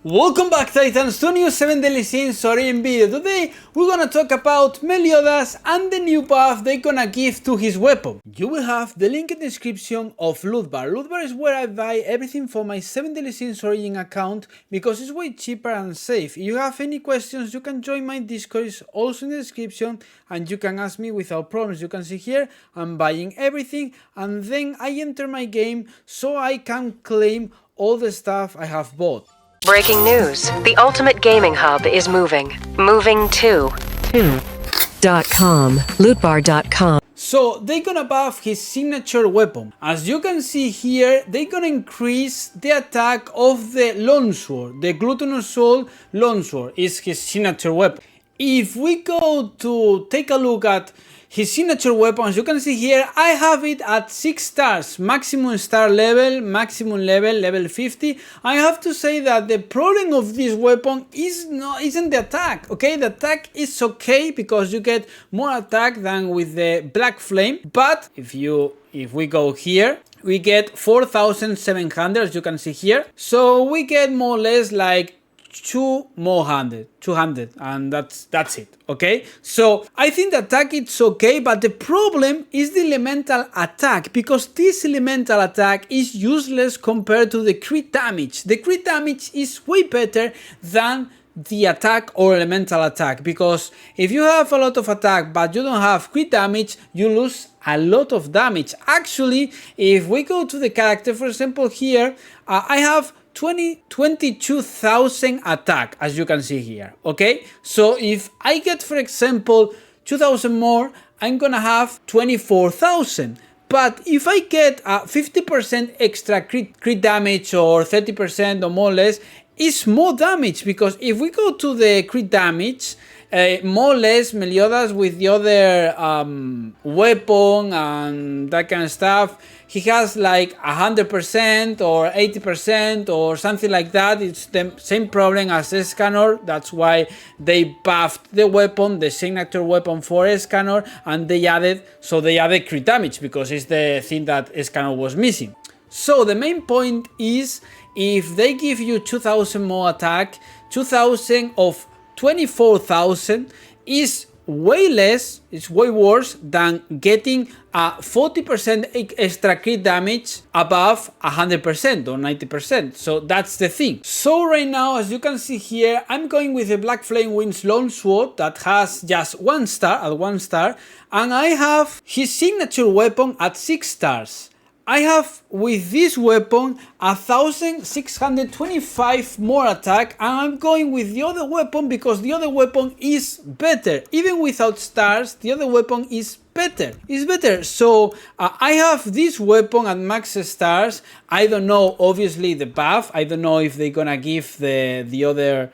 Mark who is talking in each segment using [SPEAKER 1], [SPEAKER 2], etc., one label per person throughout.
[SPEAKER 1] Welcome back, Titans, to a new 7 daily scenes origin video. Today we're gonna talk about Meliodas and the new buff they're gonna give to his weapon. You will have the link in the description of LOOTBAR. LOOTBAR is where I buy everything for my 7 daily scenes origin account because it's way cheaper and safe. If you have any questions, you can join my Discord, it's also in the description, and you can ask me without problems. You can see here I'm buying everything and then I enter my game so I can claim all the stuff I have bought.
[SPEAKER 2] Breaking news. The Ultimate Gaming Hub is moving. Moving to .com.
[SPEAKER 1] So they're gonna buff his signature weapon. As you can see here, they're gonna increase the attack of the longsword. The Gluttonous Soul longsword is his signature weapon. If we go to take a look at his signature weapon, as you can see here, I have it at 6 stars, maximum star level, maximum level 50. I have to say that the problem of this weapon isn't the attack, okay? The attack is okay because you get more attack than with the Black Flame, but if we go here, we get 4,700, as you can see here. So we get more or less like 200, and that's it, okay? So I think the attack it's okay, but the problem is the elemental attack, because this elemental attack is useless compared to the crit damage. The crit damage is way better than the attack or elemental attack, because if you have a lot of attack but you don't have crit damage, you lose a lot of damage. Actually, if we go to the character, for example here, I have 22,000 attack, as you can see here, okay? So if I get, for example, 2,000 more, I'm gonna have 24,000. But if I get 50% extra crit damage, or 30% or more or less, it's more damage, because if we go to the crit damage, more or less Meliodas with the other weapon and that kind of stuff, he has like 100% or 80% or something like that. It's the same problem as Escanor. That's why they buffed the weapon, the signature weapon for Escanor, and they added crit damage, because it's the thing that Escanor was missing. So the main point is, if they give you 2,000 more attack, 2,000 of 24,000 is way less, it's way worse than getting a 40% extra crit damage above 100% or 90%. So that's the thing. So right now, as you can see here, I'm going with the Black Flame Winds Longsword that has just 1 star, and I have his signature weapon at 6 stars. I have with this weapon 1,625 more attack, and I'm going with the other weapon because the other weapon is better. Even without stars, the other weapon is better. It's better. So I have this weapon at max stars. I don't know, obviously, the buff. I don't know if they're gonna give the other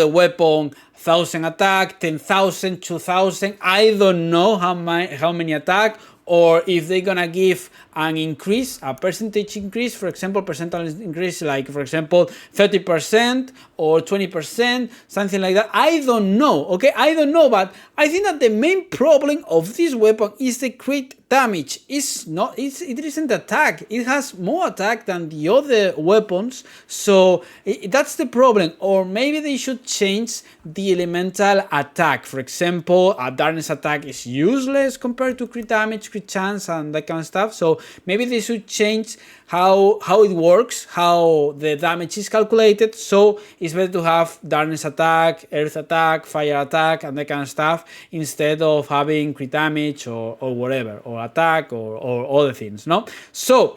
[SPEAKER 1] weapon 1,000 attack, 10,000, 2,000. I don't know how many attack, or if they're gonna give an increase, a percentage increase, for example, percentage increase, like for example 30% or 20%, something like that. I don't know, okay? I don't know, but I think that the main problem of this weapon is the crit damage. It isn't attack. It has more attack than the other weapons, so that's the problem. Or maybe they should change the elemental attack. For example, a darkness attack is useless compared to crit damage, crit chance, and that kind of stuff. So maybe they should change how it works, how the damage is calculated. So it's better to have darkness attack, earth attack, fire attack, and that kind of stuff, instead of having crit damage or whatever, or attack or other things, no? So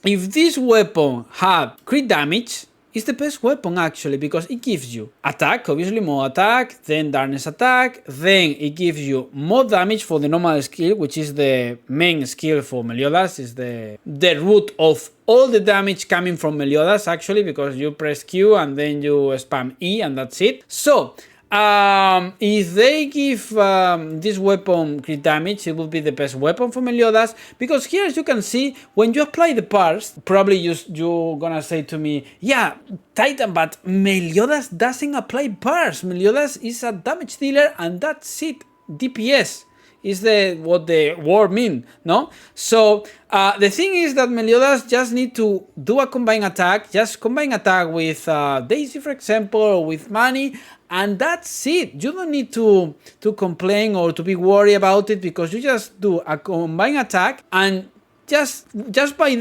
[SPEAKER 1] if this weapon had crit damage, it's the best weapon actually, because it gives you attack, obviously more attack, then darkness attack, then it gives you more damage for the normal skill, which is the main skill for Meliodas, is the root of all the damage coming from Meliodas actually, because you press Q and then you spam E and that's it. So if they give this weapon crit damage, it will be the best weapon for Meliodas, because here, as you can see, when you apply the bars, probably you're gonna say to me, yeah, Titan, but Meliodas doesn't apply bars. Meliodas is a damage dealer and that's it, DPS. is what the word mean, no? So the thing is that Meliodas just need to do a combined attack, just combine attack with Daisy, for example, or with Manny, and that's it. You don't need to complain or to be worried about it, because you just do a combined attack, and just by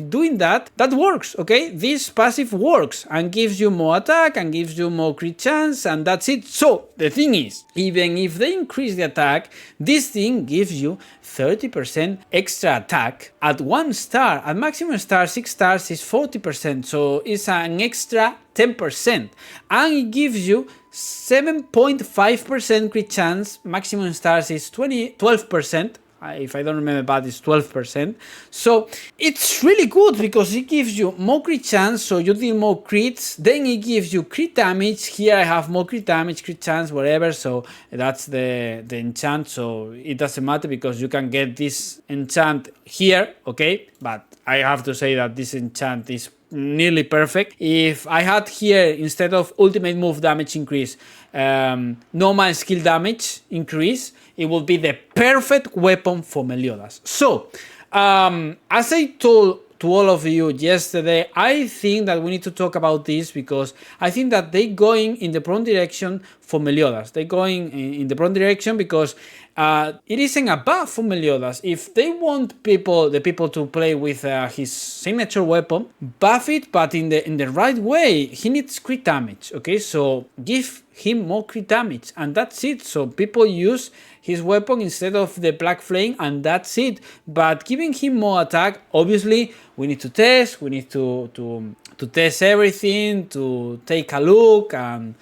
[SPEAKER 1] doing that works, okay? This passive works and gives you more attack and gives you more crit chance, and that's it. So the thing is, even if they increase the attack, this thing gives you 30% extra attack at 1 star. At maximum star, 6 stars is 40%, so it's an extra 10%, and it gives you 7.5% crit chance. Maximum stars is 12%. If I don't remember bad, it's 12%. So it's really good because it gives you more crit chance, so you deal more crits. Then it gives you crit damage. Here I have more crit damage, crit chance, whatever. So that's the enchant. So it doesn't matter because you can get this enchant here, okay? But I have to say that this enchant is nearly perfect. If I had here, instead of ultimate move damage increase, normal skill damage increase, it will be the perfect weapon for Meliodas. So, as I told to all of you yesterday, I think that we need to talk about this because I think that they're going in the wrong direction for Meliodas. They're going in the wrong direction because it isn't a buff for Meliodas. If they want the people to play with his signature weapon, buff it, but in the right way. He needs crit damage, okay? So give him more crit damage, and that's it. So people use his weapon instead of the Black Flame, and that's it. But giving him more attack, obviously, we need to test. We need to test everything, to take a look, and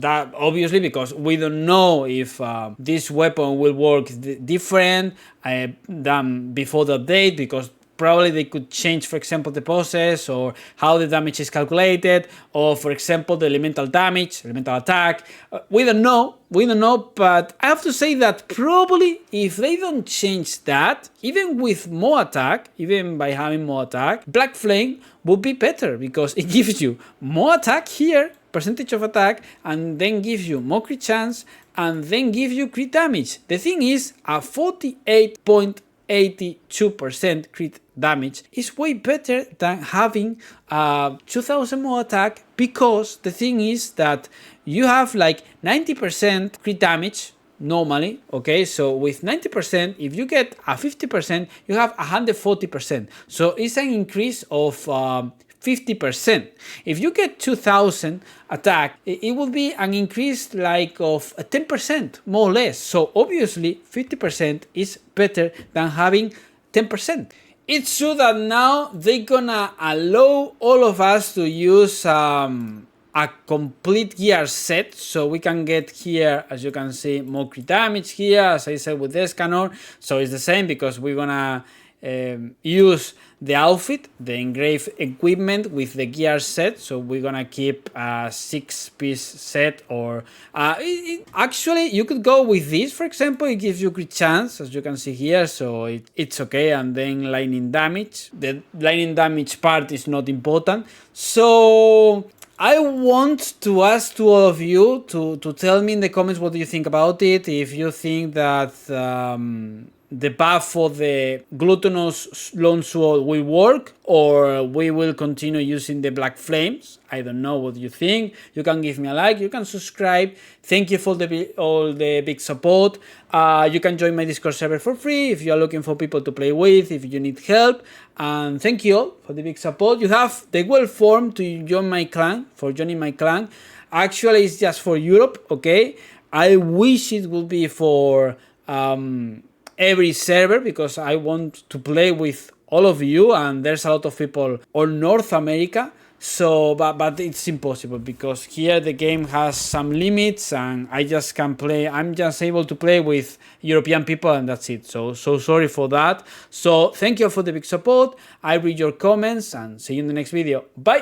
[SPEAKER 1] that obviously because we don't know if this weapon will work different than before the update, because probably they could change, for example, the process or how the damage is calculated, or for example the elemental damage, elemental attack. We don't know, but I have to say that probably if they don't change that, even with more attack, even by having more attack, Black Flame would be better because it gives you more attack here, percentage of attack, and then gives you more crit chance, and then gives you crit damage. The thing is, a 48.82% crit damage is way better than having 2000 more attack, because the thing is that you have like 90% crit damage normally, okay? So with 90%, if you get a 50%, you have 140%. So it's an increase of 50%. If you get 2000 attack, it will be an increase like of 10%, more or less. So obviously 50% is better than having 10%. It's true that now they're gonna allow all of us to use a complete gear set, so we can get here, as you can see, more crit damage here, as I said with Escanor. So it's the same because we're gonna use the outfit, the engraved equipment with the gear set. So we're gonna keep a 6-piece set, or actually you could go with this, for example. It gives you crit chance, as you can see here, so it's okay. And then lightning damage, the lightning damage part is not important. So I want to ask to all of you to tell me in the comments what do you think about it. If you think that the buff for the Gluttonous Lone Sword will work, or we will continue using the Black Flames. I don't know what you think. You can give me a like, you can subscribe. Thank you for all the big support. You can join my Discord server for free if you are looking for people to play with, if you need help. And thank you all for the big support. You have the Google form to join my clan, for joining my clan. Actually, it's just for Europe, okay? I wish it would be for every server, because I want to play with all of you, and there's a lot of people on North America. So but it's impossible because here the game has some limits, and I just can't play. I'm just able to play with European people, and that's it. So sorry for that. So thank you for the big support. I read your comments, and see you in the next video. Bye.